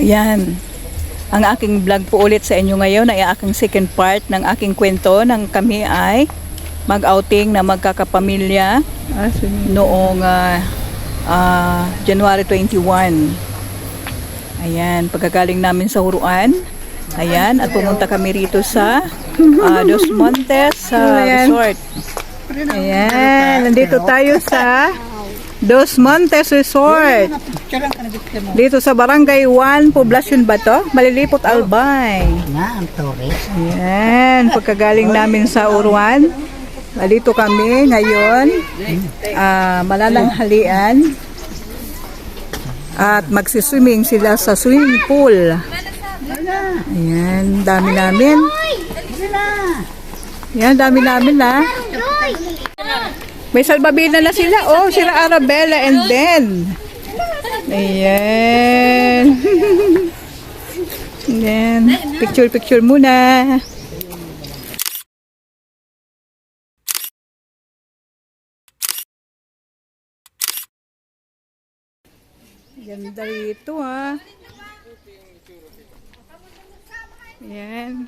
Ayan. Ang aking vlog po ulit sa inyo ngayon ay aking second part ng aking kwento nang kami ay mag-outing na magkakapamilya noong January 21. Ayan, pagkagaling namin sa Huruan. Ayan, at pumunta kami rito sa Dos Montes Resort. Ayan, nandito tayo sa Dos Montes Resort. Dito sa Barangay 1, Poblacion ba to? Malilipot, Albay. Ayan, pagkagaling namin sa Uruan. Dito kami ngayon. Malananghalian. At magsiswimming sila sa swimming pool. Ayan, dami namin. Ayan, dami namin na. May salbabida na sila. Oh, sila Arabella and then. Ayan. Ayan. Picture muna. Ganda rito ha. Ayan.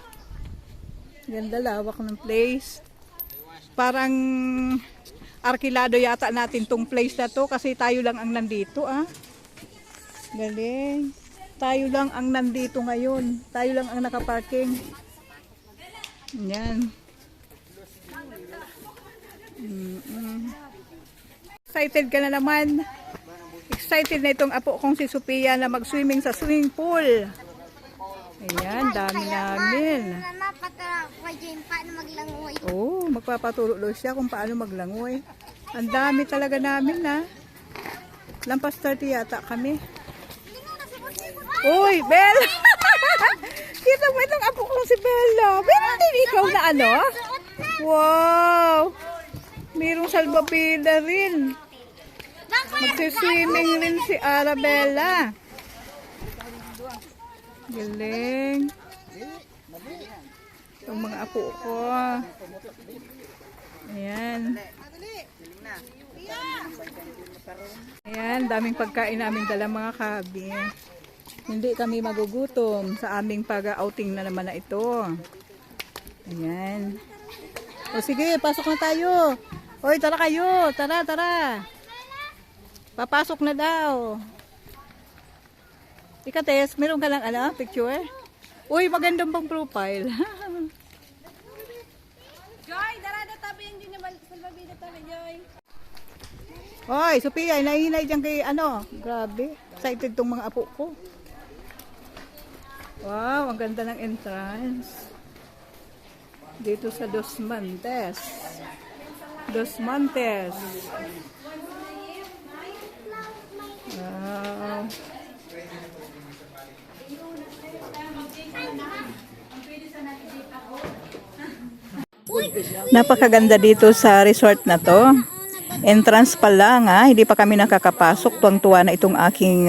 Ganda, lawak ng place. Parang arkilado yata natin tong place na to kasi tayo lang ang nandito Galing. Tayo lang ang nandito ngayon. Tayo lang ang nakaparking. Yan. Excited ka na naman. Excited na itong apo kong si Sophia na mag-swimming sa swimming pool. Ayan, dami namin. Oh, magpapaturo siya kung paano maglangoy. Ang dami talaga namin Lampas 30 yata kami. Uy, Bella! Kita mo itong apo kong si Bella. Meron din ikaw na ano? Wow! Mayroong salbabida rin. Magsiswimming rin si Arabella. Galing. Itong mga apo ko. Ayan. Ayan, daming pagkain namin dala mga kabi. Hindi kami magugutom sa aming pag-outing na naman na ito. Ayan. O sige, pasok na tayo. Hoy, tara kayo. Tara. Papasok na daw. Ika, Tess, meron ka lang picture? Uy, magandang pang profile. Joy, darada tabi yung din salbabida tabi, Joy. Hoy, Sophia, nahinay dyan kay Grabe, excited tong mga apo ko. Wow, ang ganda ng entrance. Dito sa Dos Montes. Dos Montes. Wow. Napakaganda dito sa resort na to. Entrance pa lang hindi pa kami nakakapasok. Tuwang-tuwa na itong aking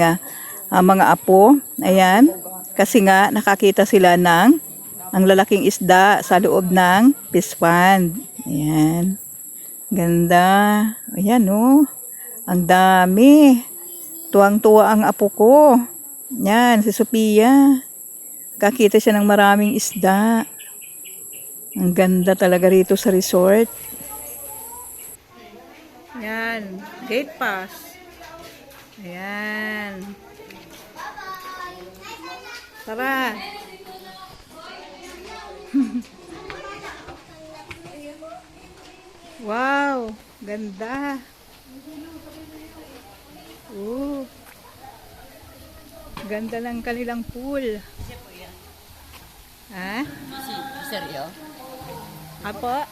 mga apo. Ayan. Kasi nga nakakita sila ng ang lalaking isda sa loob ng fish pond. Ayan. Ganda. Ayan Ang dami. Tuwang-tuwa ang apo ko. Yan, si Sophia. Kakita siya ng maraming isda. Ang ganda talaga rito sa resort. Yan, gate pass. Ayan. Tara. Wow, ganda. Ganda ng kanilang pool. Ha? Seryo? Apo?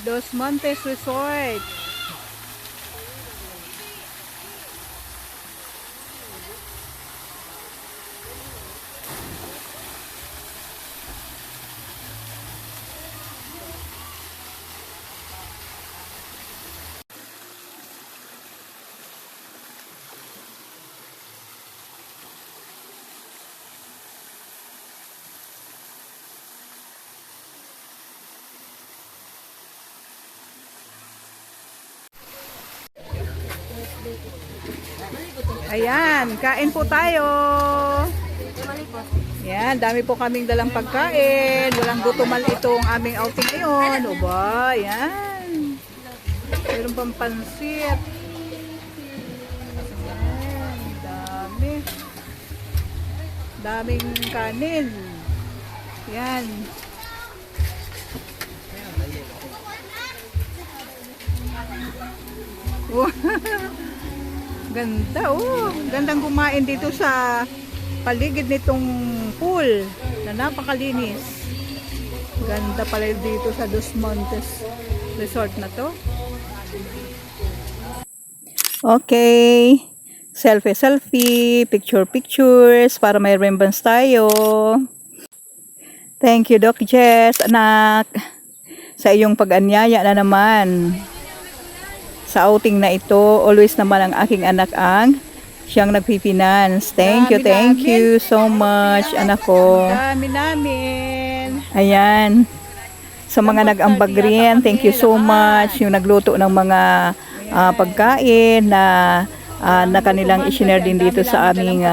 Dos Montes Resort. Ayan, kain po tayo. Yan, dami po kaming dalang pagkain. Walang gutumal itong aming outing ngayon. O ba, yan. Meron pang pansit. Yan, dami. Daming kanin. Yan. Wow. Ganda, oh. Gandang kumain dito sa paligid nitong pool na napakalinis. Ganda pala dito sa Dos Montes Resort na to. Okay. Selfie, pictures para may remembrance tayo. Thank you, Doc Jess, anak, sa iyong pag-anyaya na naman. Sa outing na ito, always naman ang aking anak ang siyang nagpipinance. Thank you so much, anak ko. Dami namin. Ayan. Sa mga nag-ambag rin, thank you so much. Yung nagluto ng mga pagkain na kanilang i-share din dito sa aming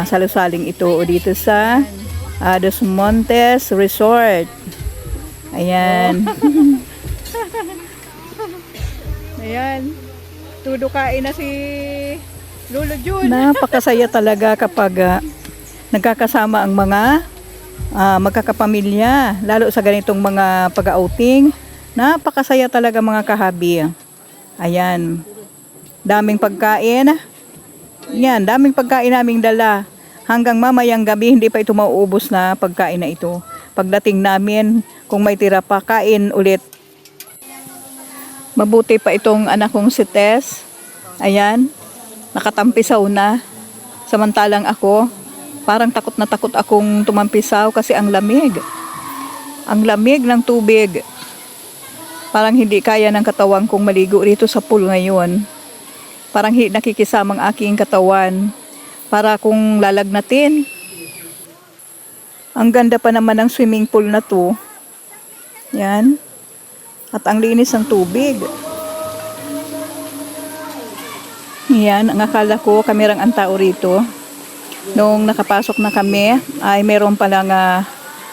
salusaling ito o dito sa Dos Montes Resort. Ayan. Ayan. Tudukain na si Lolo Jun. Napakasaya talaga kapag nagkakasama ang mga magkakapamilya. Lalo sa ganitong mga pag-outing. Napakasaya talaga mga kahabi. Ayan. Daming pagkain. Yan, daming pagkain naming dala. Hanggang mamayang gabi, hindi pa ito mauubos na pagkain na ito. Pagdating namin, kung may tira pa, kain ulit. Mabuti pa itong anak kong si Tess. Ayan, nakatampisaw na. Samantalang ako, parang takot na takot akong tumampisaw kasi ang lamig. Ang lamig ng tubig. Parang hindi kaya ng katawan kong maligo rito sa pool ngayon. Parang hindi nakikisamang aking katawan para kung lalagnatin. Ang ganda pa naman ng swimming pool na to. Yan. At ang linis ng tubig. Yan, ang akala ko kamerang ang tao rito. Nung nakapasok na kami, ay meron palang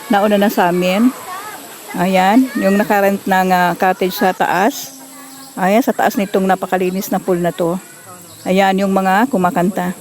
nauna na sa amin. Ayan, yung nakarent ng cottage sa taas. Ayan, sa taas nitong napakalinis na pool na to. Ayan, yung mga kumakanta.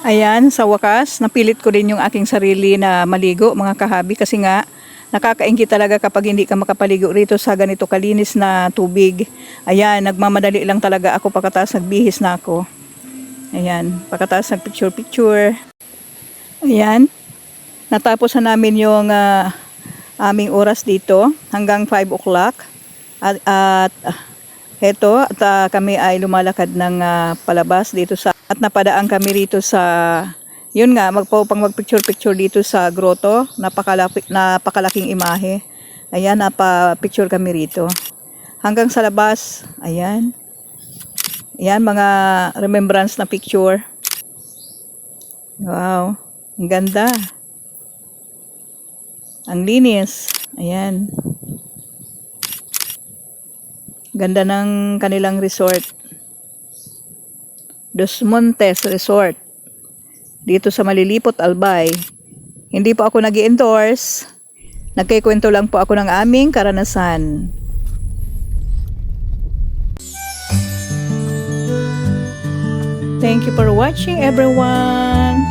Ayan, sa wakas, napilit ko rin yung aking sarili na maligo, mga kahabi, kasi nga, nakakaingit talaga kapag hindi ka makapaligo rito sa ganito kalinis na tubig. Ayan, nagmamadali lang talaga ako pagkatapos nagbihis na ako. Ayan, pagkatapos nagpicture. Ayan, natapos na namin yung aming oras dito hanggang 5 o'clock. At heto, kami ay lumalakad ng palabas dito sa, at napadaan kami rito sa, yun nga, magpicture dito sa grotto. Napakalaking imahe. Ayan, napapicture kami rito. Hanggang sa labas, ayan. Ayan, mga remembrance na picture. Wow, ang ganda. Ang linis. Ayan. Ganda ng kanilang resort. Dos Montes Resort. Dito sa Malilipot, Albay. Hindi po ako nag-i-endorse. Nagkikwento lang po ako ng aming karanasan. Thank you for watching, everyone.